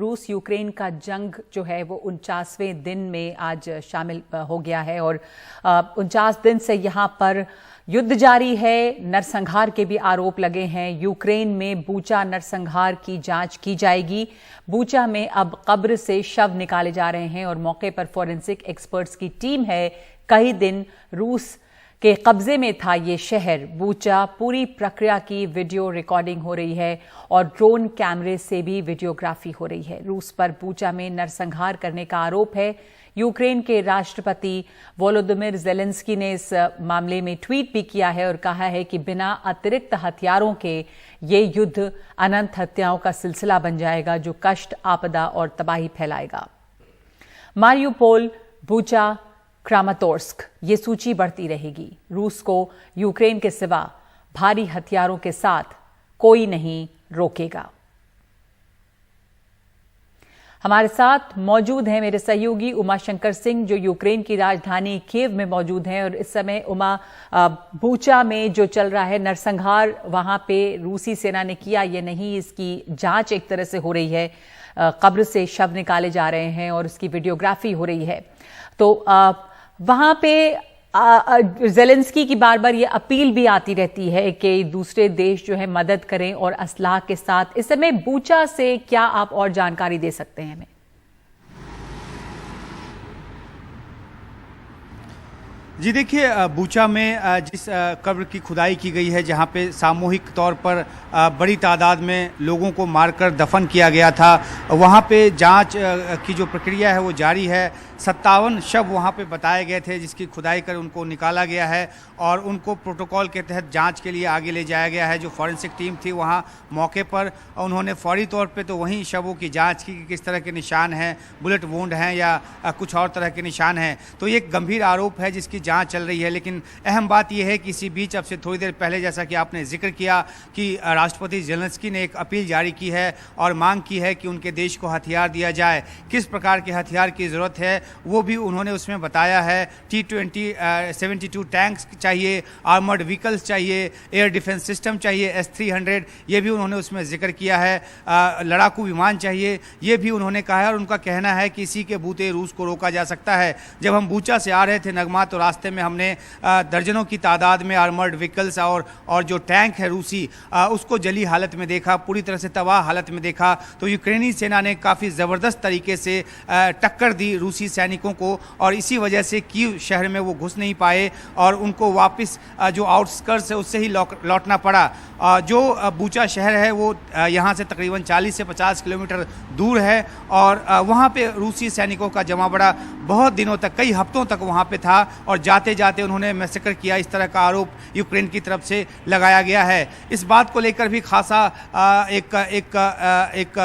रूस यूक्रेन का जंग जो है वो 49वें दिन में आज शामिल हो गया है और 49 दिन से यहाँ पर युद्ध जारी है। नरसंहार के भी आरोप लगे हैं। यूक्रेन में बूचा नरसंहार की जांच की जाएगी। बूचा में अब कब्र से शव निकाले जा रहे हैं और मौके पर फॉरेंसिक एक्सपर्ट्स की टीम है। कई दिन रूस के कब्जे में था ये शहर बूचा। पूरी प्रक्रिया की वीडियो रिकॉर्डिंग हो रही है और ड्रोन कैमरे से भी वीडियोग्राफी हो रही है। रूस पर बूचा में नरसंहार करने का आरोप है। यूक्रेन के राष्ट्रपति वोलोदिमिर ज़ेलेंस्की ने इस मामले में ट्वीट भी किया है और कहा है कि बिना अतिरिक्त हथियारों के ये युद्ध अनंत हत्याओं का सिलसिला बन जाएगा जो कष्ट, आपदा और तबाही फैलाएगा। मारियुपोल, बूचा, क्रामातोर्स्क ये सूची बढ़ती रहेगी। रूस को यूक्रेन के सिवा भारी हथियारों के साथ कोई नहीं रोकेगा। हमारे साथ मौजूद हैं मेरे सहयोगी उमाशंकर सिंह जो यूक्रेन की राजधानी कीव में मौजूद हैं और इस समय उमा, बूचा में जो चल रहा है नरसंहार वहां पे रूसी सेना ने किया ये नहीं, इसकी जांच एक तरह से हो रही है। कब्र से शव निकाले जा रहे हैं और उसकी वीडियोग्राफी हो रही है। तो वहां पे ज़ेलेंस्की की बार बार ये अपील भी आती रहती है कि दूसरे देश जो है मदद करें और असलाह के साथ। इस समय बूचा से क्या आप और जानकारी दे सकते हैं हमें? जी देखिए, बूचा में जिस कब्र की खुदाई की गई है, जहां पे सामूहिक तौर पर बड़ी तादाद में लोगों को मारकर दफन किया गया था, वहां पे जांच की जो प्रक्रिया है वो जारी है। 57 शव वहां पे बताए गए थे जिसकी खुदाई कर उनको निकाला गया है और उनको प्रोटोकॉल के तहत जांच के लिए आगे ले जाया गया है। जो फॉरेंसिक टीम थी वहां मौके पर उन्होंने फौरी तौर पे तो वहीं शवों की जांच की कि किस तरह के निशान हैं, बुलेट वुंड हैं या कुछ और तरह के निशान हैं। तो ये एक गंभीर आरोप है जिसकी जांच चल रही है। लेकिन अहम बात यह है कि इसी बीच अब से थोड़ी देर पहले जैसा कि आपने जिक्र किया कि राष्ट्रपति ज़ेलेंस्की ने एक अपील जारी की है और मांग की है कि उनके देश को हथियार दिया जाए। किस प्रकार के हथियार की ज़रूरत है वो भी उन्होंने उसमें बताया है। T-20 72 टैंक्स चाहिए, आर्मर्ड व्हीकल्स चाहिए, एयर डिफेंस सिस्टम चाहिए, S-300 ये भी उन्होंने उसमें जिक्र किया है। लड़ाकू विमान चाहिए ये भी उन्होंने कहा है और उनका कहना है कि इसी के बूते रूस को रोका जा सकता है। जब हम बूचा से आ रहे थे नगमा, तो रास्ते में हमने दर्जनों की तादाद में आर्मर्ड व्हीकल्स और जो टैंक है रूसी उसको जली हालत में देखा, पूरी तरह से तबाह हालत में देखा। तो यूक्रेनी सेना ने काफ़ी ज़बरदस्त तरीके से टक्कर दी रूसी सैनिकों को और इसी वजह से कीव शहर में वो घुस नहीं पाए और उनको वापस जो आउटस्कर्ट्स है उससे ही लौटना पड़ा। जो बूचा शहर है वो यहाँ से तकरीबन 40 से 50 किलोमीटर दूर है और वहाँ पे रूसी सैनिकों का जमा बड़ा बहुत दिनों तक, कई हफ्तों तक वहाँ पे था और जाते जाते उन्होंने मैसेकर किया, इस तरह का आरोप यूक्रेन की तरफ से लगाया गया है। इस बात को लेकर भी खासा एक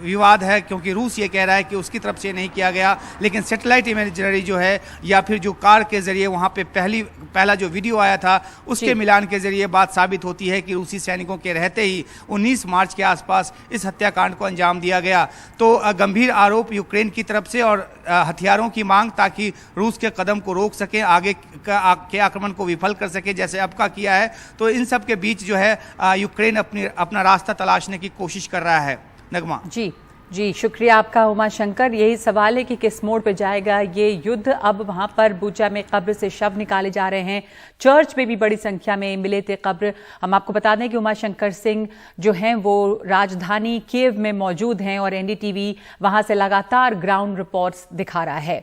विवाद है क्योंकि रूस ये कह रहा है कि उसकी तरफ से नहीं किया गया, लेकिन सैटेलाइट इमेजरी जो है या फिर जो कार के जरिए वहाँ पे पहला जो वीडियो आया था उसके मिलान के जरिए बात साबित होती है कि रूसी सैनिकों के रहते ही 19 मार्च के आसपास इस हत्याकांड को अंजाम दिया गया। तो गंभीर आरोप यूक्रेन की तरफ से और हथियारों की मांग ताकि रूस के कदम को रोक सके, आगे के आक्रमण को विफल कर सके जैसे अब का किया है। तो इन सब के बीच जो है यूक्रेन अपना रास्ता तलाशने की कोशिश कर रहा है। नगमा जी शुक्रिया आपका उमाशंकर। यही सवाल है कि किस मोड़ पे जाएगा ये युद्ध। अब वहां पर बूचा में कब्र से शव निकाले जा रहे हैं। चर्च में भी बड़ी संख्या में मिले थे कब्र। हम आपको बता दें कि उमाशंकर सिंह जो हैं वो राजधानी कीव में मौजूद हैं और NDTV वहां से लगातार ग्राउंड रिपोर्ट्स दिखा रहा है।